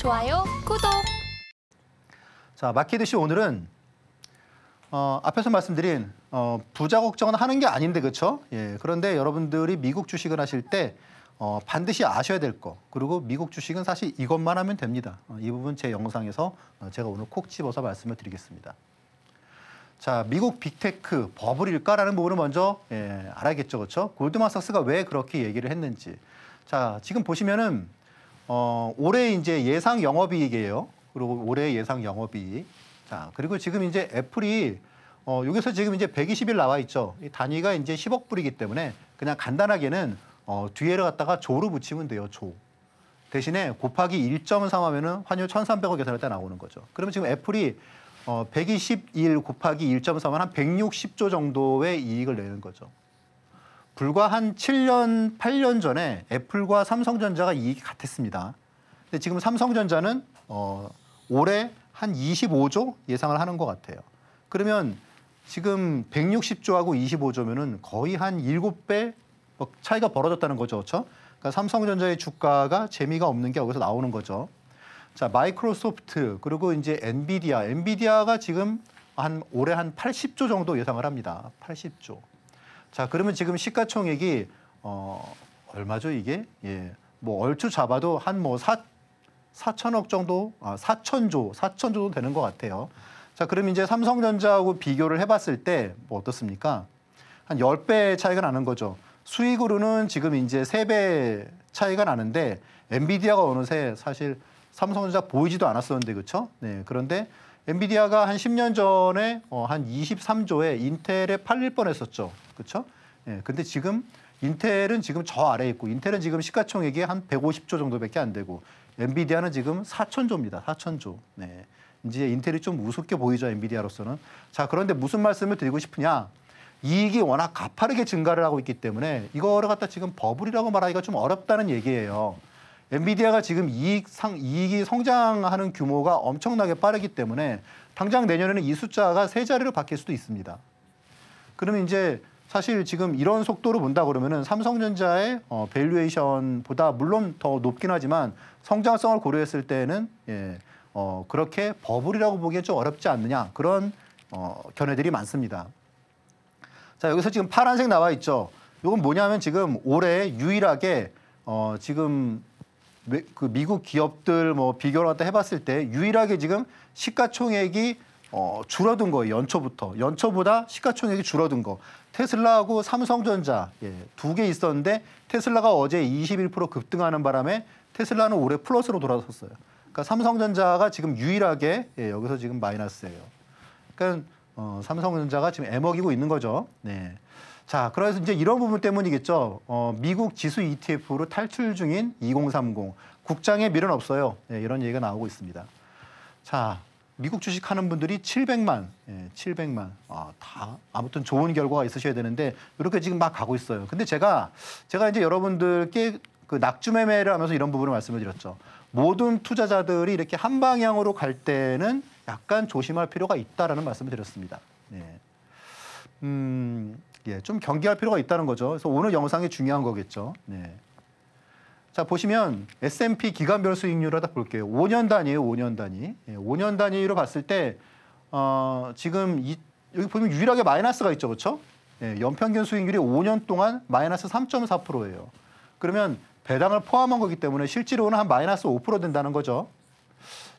좋아요, 구독. 자, 마켓이시 오늘은 앞에서 말씀드린 부자 걱정은 하는 게 아닌데 그렇죠? 예, 그런데 여러분들이 미국 주식을 하실 때 반드시 아셔야 될 거, 그리고 미국 주식은 사실 이것만 하면 됩니다. 이 부분 제 영상에서 제가 오늘 콕 집어서 말씀을 드리겠습니다. 자, 미국 빅테크 버블일까라는 부분을 먼저 알아야겠죠, 그렇죠? 골드만삭스가 왜 그렇게 얘기를 했는지. 자, 지금 보시면은 올해 이제 예상 영업이익이에요. 그리고 올해 예상 영업이익. 자, 그리고 지금 이제 애플이 여기서 지금 이제 120일 나와 있죠. 이 단위가 이제 10억 불이기 때문에 그냥 간단하게는 뒤에를 갖다가 조로 붙이면 돼요, 조. 대신에 곱하기 1.3 하면은 환율 1,300억 계산할 때 나오는 거죠. 그러면 지금 애플이 121 곱하기 1.3은 한 160조 정도의 이익을 내는 거죠. 불과 한 7년, 8년 전에 애플과 삼성전자가 이익이 같았습니다. 근데 지금 삼성전자는 올해 한 25조 예상을 하는 것 같아요. 그러면 지금 160조하고 25조면은 거의 한 7배 차이가 벌어졌다는 거죠, 그렇죠? 그러니까 삼성전자의 주가가 재미가 없는 게 여기서 나오는 거죠. 자, 마이크로소프트 그리고 이제 엔비디아가 지금 올해 한 80조 정도 예상을 합니다. 80조. 자, 그러면 지금 시가총액이 얼마죠 이게? 예, 뭐 얼추 잡아도 한 뭐 4천억 정도, 4천조 정도 되는 것 같아요. 자, 그럼 이제 삼성전자하고 비교를 해봤을 때 뭐 어떻습니까? 한 10배 차이가 나는 거죠. 수익으로는 지금 이제 3배 차이가 나는데 엔비디아가 어느새 사실 삼성전자 보이지도 않았었는데 그렇죠? 네, 그런데 엔비디아가 한 10년 전에 한 23조에 인텔에 팔릴 뻔했었죠. 그렇죠? 예, 근데 지금 인텔은 지금 저 아래에 있고 인텔은 지금 시가총액이 한 150조 정도밖에 안 되고 엔비디아는 지금 4천조입니다. 4천조. 네. 이제 인텔이 좀 우습게 보이죠, 엔비디아로서는. 자, 그런데 무슨 말씀을 드리고 싶으냐? 이익이 워낙 가파르게 증가를 하고 있기 때문에 이거를 갖다 지금 버블이라고 말하기가 좀 어렵다는 얘기예요. 엔비디아가 지금 이익이 성장하는 규모가 엄청나게 빠르기 때문에 당장 내년에는 이 숫자가 3자리로 바뀔 수도 있습니다. 그러면 이제 사실 지금 이런 속도로 본다 그러면은 삼성전자의 밸류에이션보다 물론 더 높긴 하지만 성장성을 고려했을 때는 그렇게 버블이라고 보기엔 좀 어렵지 않느냐 그런 견해들이 많습니다. 자, 여기서 지금 파란색 나와 있죠. 이건 뭐냐면 지금 올해 유일하게 지금 그 미국 기업들 뭐 비교를 갖다 해봤을 때 유일하게 지금 시가총액이 줄어든 거예요. 연초보다 시가총액이 줄어든 거. 테슬라하고 삼성전자 두 개 있었는데 테슬라가 어제 21% 급등하는 바람에 테슬라는 올해 플러스로 돌아섰어요. 그러니까 삼성전자가 지금 유일하게 여기서 지금 마이너스예요. 그러니까 삼성전자가 지금 애먹이고 있는 거죠. 네. 자, 그래서 이제 이런 부분 때문이겠죠. 미국 지수 ETF로 탈출 중인 2030. 국장에 미련 없어요. 이런 얘기가 나오고 있습니다. 자, 미국 주식 하는 분들이 700만. 700만. 다 아무튼 좋은 결과가 있으셔야 되는데 이렇게 지금 막 가고 있어요. 근데 제가 이제 여러분들께 그 낙주 매매를 하면서 이런 부분을 말씀을 드렸죠. 모든 투자자들이 이렇게 한 방향으로 갈 때는 약간 조심할 필요가 있다라는 말씀을 드렸습니다. 네. 좀 경계할 필요가 있다는 거죠. 그래서 오늘 영상이 중요한 거겠죠. 네. 자, 보시면 S&P 기간별 수익률을 딱 볼게요. 5년 단위예요, 5년 단위. 5년 단위로 봤을 때 지금 여기 보면 유일하게 마이너스가 있죠, 그렇죠? 연평균 수익률이 5년 동안 마이너스 3.4%예요. 그러면 배당을 포함한 거기 때문에 실제로는 한 마이너스 5% 된다는 거죠.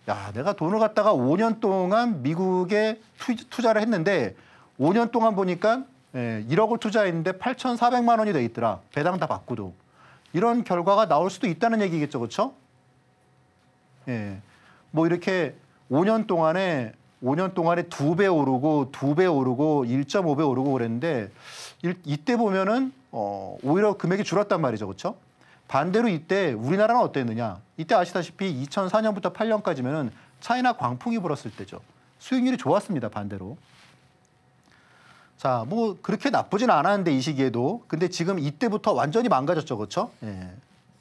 야, 내가 돈을 갖다가 5년 동안 미국에 투자를 했는데 5년 동안 보니까 1억을 투자했는데 8,400만 원이 돼 있더라. 배당 다 받고도. 이런 결과가 나올 수도 있다는 얘기겠죠, 그렇죠? 뭐 이렇게 5년 동안에 2배 오르고 2배 오르고 1.5배 오르고 그랬는데 이때 보면은 오히려 금액이 줄었단 말이죠, 그렇죠? 반대로 이때 우리나라는 어땠느냐? 이때 아시다시피 2004년부터 8년까지면은 차이나 광풍이 불었을 때죠. 수익률이 좋았습니다, 반대로. 자, 뭐 그렇게 나쁘진 않았는데 이 시기에도. 근데 지금 이때부터 완전히 망가졌죠, 그렇죠?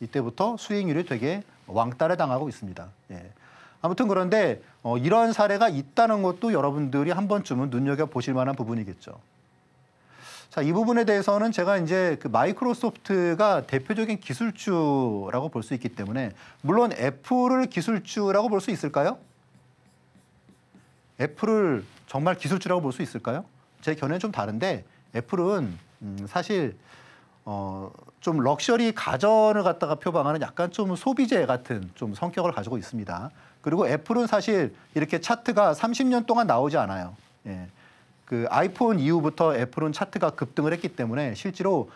이때부터 수익률이 되게 왕따를 당하고 있습니다. 아무튼 그런데 이런 사례가 있다는 것도 여러분들이 한 번쯤은 눈여겨보실 만한 부분이겠죠. 자, 이 부분에 대해서는 제가 이제 그 마이크로소프트가 대표적인 기술주라고 볼 수 있기 때문에 물론 애플을 기술주라고 볼 수 있을까요? 애플을 정말 기술주라고 볼 수 있을까요? 제 견해는 좀 다른데 애플은 사실 좀 럭셔리 가전을 갖다가 표방하는 약간 좀 소비재 같은 좀 성격을 가지고 있습니다. 그리고 애플은 사실 이렇게 차트가 30년 동안 나오지 않아요. 예. 그 아이폰 이후부터 애플은 차트가 급등을 했기 때문에 실제로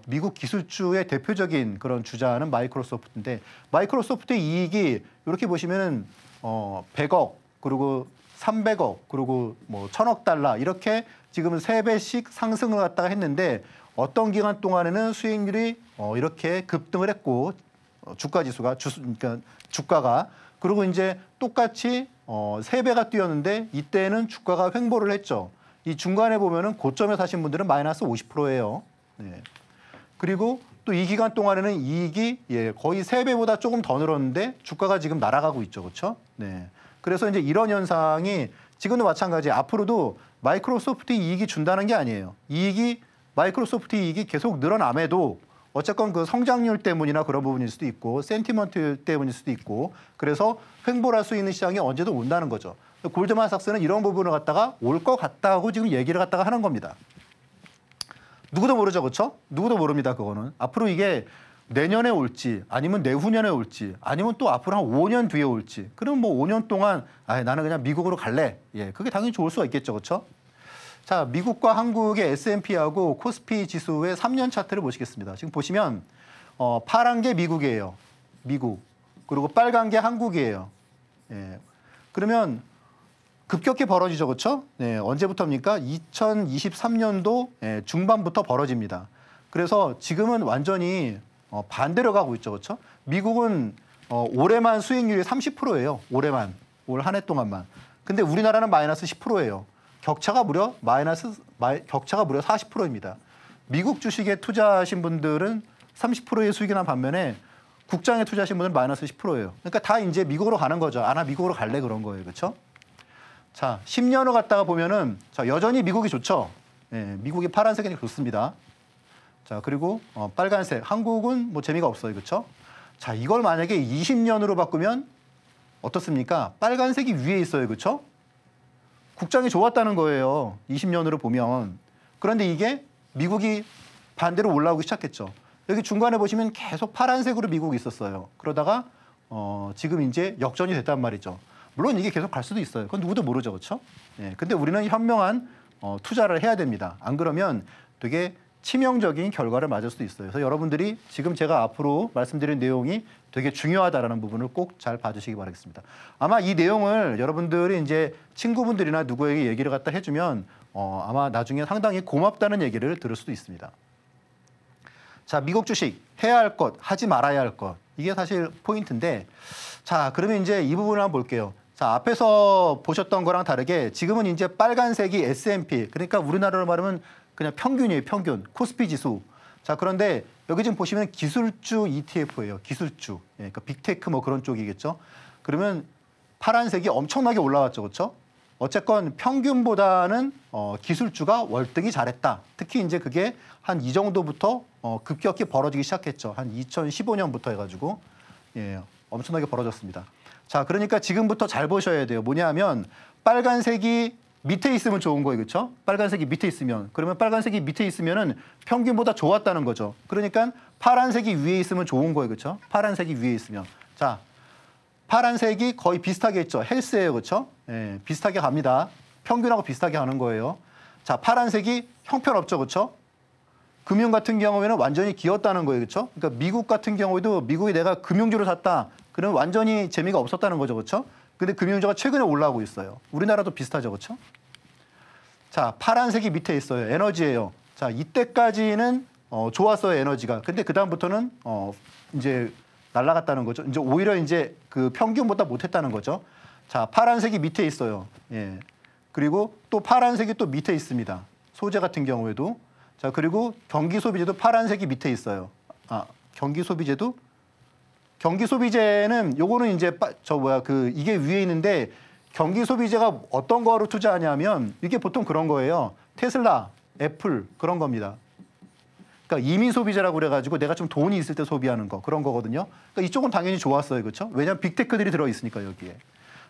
미국 기술주의 대표적인 그런 주자는 마이크로소프트인데 마이크로소프트의 이익이 이렇게 보시면은 100억 그리고 300억 그리고 뭐 1000억 달러 이렇게 지금은 3배씩 상승을 갖다가 했는데 어떤 기간 동안에는 수익률이 이렇게 급등을 했고 주가 지수가 그러니까 주가가 그리고 이제 똑같이 3배가 뛰었는데 이때는 주가가 횡보를 했죠. 이 중간에 보면은 고점에 사신 분들은 마이너스 50%예요. 네. 그리고 또 이 기간 동안에는 이익이 거의 3배보다 조금 더 늘었는데 주가가 지금 날아가고 있죠. 그렇죠? 네. 그래서 이제 이런 현상이 지금도 마찬가지 앞으로도 마이크로소프트 이익이 준다는 게 아니에요. 마이크로소프트 이익이 계속 늘어남에도 어쨌건 그 성장률 때문이나 그런 부분일 수도 있고 센티먼트 때문일 수도 있고 그래서 횡보할 수 있는 시장이 언제도 온다는 거죠. 골드만삭스는 이런 부분을 갖다가 올 것 같다고 지금 얘기를 갖다가 하는 겁니다. 누구도 모르죠, 그렇죠? 누구도 모릅니다, 그거는. 앞으로 이게 내년에 올지 아니면 내후년에 올지 아니면 또 앞으로 한 5년 뒤에 올지 그럼 뭐 5년 동안 나는 그냥 미국으로 갈래. 예, 그게 당연히 좋을 수가 있겠죠, 그렇죠? 자, 미국과 한국의 S&P하고 코스피 지수의 3년 차트를 보시겠습니다. 지금 보시면 파란 게 미국이에요. 미국. 그리고 빨간 게 한국이에요. 예. 그러면 급격히 벌어지죠, 그렇죠? 네, 언제부터입니까? 2023년도 중반부터 벌어집니다. 그래서 지금은 완전히 반대로 가고 있죠, 그렇죠? 미국은 올해만 수익률이 30%예요. 올해만, 올 한 해 동안만. 근데 우리나라는 마이너스 10%예요. 격차가 무려 40%입니다. 미국 주식에 투자하신 분들은 30%의 수익이 난 반면에 국장에 투자하신 분들은 마이너스 10%예요. 그러니까 다 이제 미국으로 가는 거죠. 나 미국으로 갈래 그런 거예요, 그렇죠? 자, 10년을 갖다가 보면은 자, 여전히 미국이 좋죠. 예, 미국이 파란색이 좋습니다. 자, 그리고 빨간색 한국은 뭐 재미가 없어요, 그렇죠? 자, 이걸 만약에 20년으로 바꾸면 어떻습니까? 빨간색이 위에 있어요, 그렇죠? 국장이 좋았다는 거예요. 20년으로 보면. 그런데 이게 미국이 반대로 올라오기 시작했죠. 여기 중간에 보시면 계속 파란색으로 미국이 있었어요. 그러다가 지금 이제 역전이 됐단 말이죠. 물론 이게 계속 갈 수도 있어요. 그건 누구도 모르죠, 그렇죠? 예, 근데 우리는 현명한 투자를 해야 됩니다. 안 그러면 되게 치명적인 결과를 맞을 수도 있어요. 그래서 여러분들이 지금 제가 앞으로 말씀드린 내용이 되게 중요하다라는 부분을 꼭 잘 봐주시기 바라겠습니다. 아마 이 내용을 여러분들이 이제 친구분들이나 누구에게 얘기를 갖다 해주면 아마 나중에 상당히 고맙다는 얘기를 들을 수도 있습니다. 자, 미국 주식 해야 할 것, 하지 말아야 할 것. 이게 사실 포인트인데 자, 그러면 이제 이 부분을 한번 볼게요. 자, 앞에서 보셨던 거랑 다르게 지금은 이제 빨간색이 S&P, 그러니까 우리나라로 말하면 그냥 평균이에요, 평균. 코스피 지수. 자, 그런데 여기 지금 보시면 기술주 ETF예요, 기술주. 예, 그러니까 빅테크 뭐 그런 쪽이겠죠. 그러면 파란색이 엄청나게 올라왔죠, 그렇죠? 어쨌건 평균보다는 기술주가 월등히 잘했다. 특히 이제 그게 한 이 정도부터 급격히 벌어지기 시작했죠. 한 2015년부터 해가지고 예, 엄청나게 벌어졌습니다. 자, 그러니까 지금부터 잘 보셔야 돼요. 뭐냐면 빨간색이 밑에 있으면 좋은 거예요, 그렇죠? 빨간색이 밑에 있으면 그러면 빨간색이 밑에 있으면은 평균보다 좋았다는 거죠. 그러니까 파란색이 위에 있으면 좋은 거예요, 그렇죠? 파란색이 위에 있으면 자. 파란색이 거의 비슷하게 있죠. 헬스예요, 그렇죠? 예, 비슷하게 갑니다. 평균하고 비슷하게 가는 거예요. 자, 파란색이 형편없죠, 그렇죠? 금융 같은 경우에는 완전히 기었다는 거예요, 그렇죠? 그러니까 미국 같은 경우에도 미국이 내가 금융주를 샀다, 그러면 완전히 재미가 없었다는 거죠, 그렇죠? 근데 금융주가 최근에 올라오고 있어요. 우리나라도 비슷하죠, 그렇죠? 자, 파란색이 밑에 있어요. 에너지예요. 자, 이때까지는 좋았어요, 에너지가. 근데 그 다음부터는 이제 날아갔다는 거죠. 이제 오히려 이제 그 평균보다 못했다는 거죠. 자, 파란색이 밑에 있어요. 예. 그리고 또 파란색이 또 밑에 있습니다. 소재 같은 경우에도. 자, 그리고 경기 소비재도 파란색이 밑에 있어요. 경기 소비재도? 경기 소비재는 요거는 이제 이게 위에 있는데 경기 소비재가 어떤 거로 투자하냐면 이게 보통 그런 거예요. 테슬라, 애플 그런 겁니다. 그러니까 이민 소비자라고 그래가지고 내가 좀 돈이 있을 때 소비하는 거 그런 거거든요. 그러니까 이쪽은 당연히 좋았어요, 그렇죠? 왜냐하면 빅테크들이 들어 있으니까 여기에.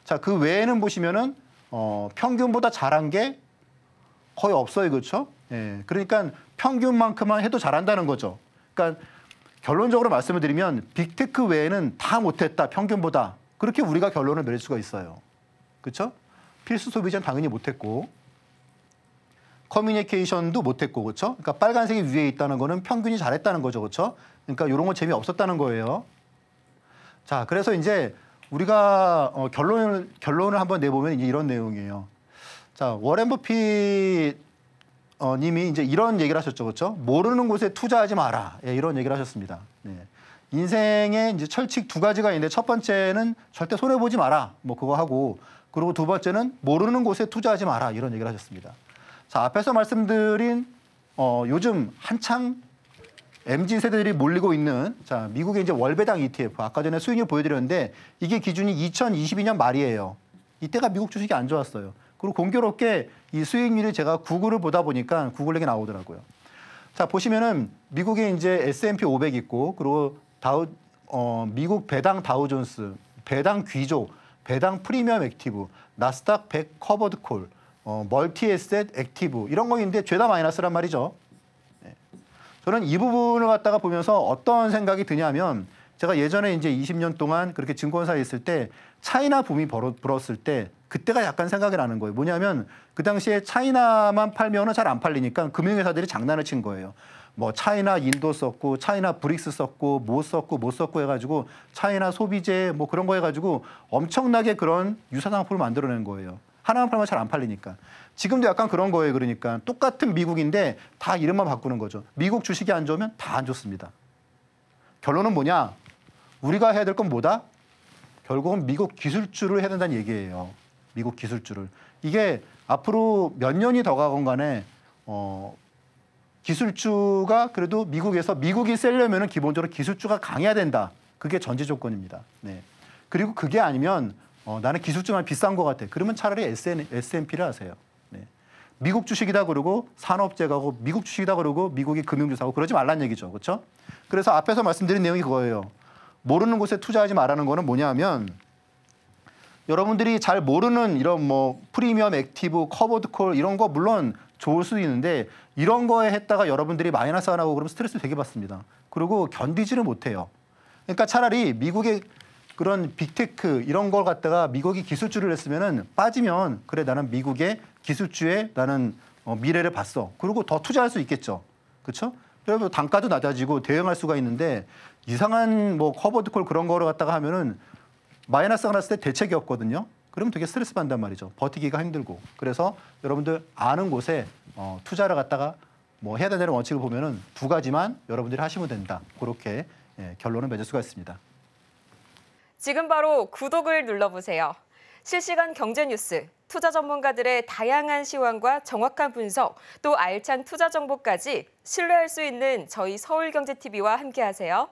자, 그 외에는 보시면은 평균보다 잘한 게 거의 없어요, 그렇죠? 예, 그러니까 평균만큼만 해도 잘한다는 거죠. 그러니까 결론적으로 말씀을 드리면 빅테크 외에는 다 못했다, 평균보다. 그렇게 우리가 결론을 내릴 수가 있어요. 그렇죠? 필수 소비자는 당연히 못했고 커뮤니케이션도 못했고, 그렇죠? 그러니까 빨간색이 위에 있다는 거는 평균이 잘했다는 거죠, 그렇죠? 그러니까 이런 거 재미없었다는 거예요. 자, 그래서 이제 우리가 결론을 한번 내보면 이제 이런 내용이에요. 자, 워렌 버핏 님이 이제 이런 얘기를 하셨죠, 그렇죠? 모르는 곳에 투자하지 마라. 예, 이런 얘기를 하셨습니다. 네. 인생에 이제 철칙 두 가지가 있는데 첫 번째는 절대 손해 보지 마라. 뭐 그거 하고 그리고 두 번째는 모르는 곳에 투자하지 마라. 이런 얘기를 하셨습니다. 자, 앞에서 말씀드린 요즘 한창 MZ 세대들이 몰리고 있는 자, 미국의 이제 월배당 ETF 아까 전에 수익률 보여드렸는데 이게 기준이 2022년 말이에요. 이때가 미국 주식이 안 좋았어요. 그리고 공교롭게 이 수익률이 제가 구글을 보다 보니까 구글에게 나오더라고요. 자, 보시면은 미국에 이제 S&P 500 있고 그리고 미국 배당 다우존스, 배당 귀족, 배당 프리미엄 액티브, 나스닥 100 커버드 콜, 멀티 에셋 액티브 이런 거 있는데 죄다 마이너스란 말이죠. 네. 저는 이 부분을 갖다가 보면서 어떤 생각이 드냐면 제가 예전에 이제 20년 동안 그렇게 증권사에 있을 때 차이나 붐이 불었을 때 그때가 약간 생각이 나는 거예요. 뭐냐면 그 당시에 차이나만 팔면은 잘 안 팔리니까 금융회사들이 장난을 친 거예요. 뭐 차이나 인도 썼고 차이나 브릭스 썼고 못 썼고 해가지고 차이나 소비재 뭐 그런 거 해가지고 엄청나게 그런 유사상품을 만들어낸 거예요. 하나만 팔면 잘 안 팔리니까. 지금도 약간 그런 거예요. 그러니까 똑같은 미국인데 다 이름만 바꾸는 거죠. 미국 주식이 안 좋으면 다 안 좋습니다. 결론은 뭐냐? 우리가 해야 될 건 뭐다? 결국은 미국 기술주를 해야 된다는 얘기예요. 미국 기술주를. 이게 앞으로 몇 년이 더 가건 간에 기술주가 그래도 미국에서 미국이 세려면은 기본적으로 기술주가 강해야 된다. 그게 전제 조건입니다. 네. 그리고 그게 아니면 나는 기술주만 비싼 것 같아. 그러면 차라리 S&P를 하세요. 네. 미국 주식이다 그러고 산업재 가고 미국 주식이다 그러고 미국이 금융주 사고 그러지 말란 얘기죠. 그렇죠? 그래서 앞에서 말씀드린 내용이 그거예요. 모르는 곳에 투자하지 말라는 거는 뭐냐 하면 여러분들이 잘 모르는 이런 뭐 프리미엄 액티브, 커버드 콜 이런 거 물론 좋을 수도 있는데 이런 거에 했다가 여러분들이 마이너스가 나고 그러면 스트레스 되게 받습니다. 그리고 견디지를 못해요. 그러니까 차라리 미국의 그런 빅테크 이런 걸 갖다가 미국이 기술주를 했으면은 빠지면 그래 나는 미국의 기술주에 나는 미래를 봤어. 그리고 더 투자할 수 있겠죠. 그렇죠? 그래서 단가도 낮아지고 대응할 수가 있는데 이상한 뭐 커버드 콜 그런 거를 갖다가 하면은 마이너스가 났을 때 대책이 없거든요. 그러면 되게 스트레스 받는단 말이죠. 버티기가 힘들고. 그래서 여러분들 아는 곳에 투자를 갖다가 뭐 해야 되는 원칙을 보면은 두 가지만 여러분들이 하시면 된다. 그렇게 결론을 맺을 수가 있습니다. 지금 바로 구독을 눌러보세요. 실시간 경제 뉴스, 투자 전문가들의 다양한 시황과 정확한 분석, 또 알찬 투자 정보까지 신뢰할 수 있는 저희 서울경제TV와 함께하세요.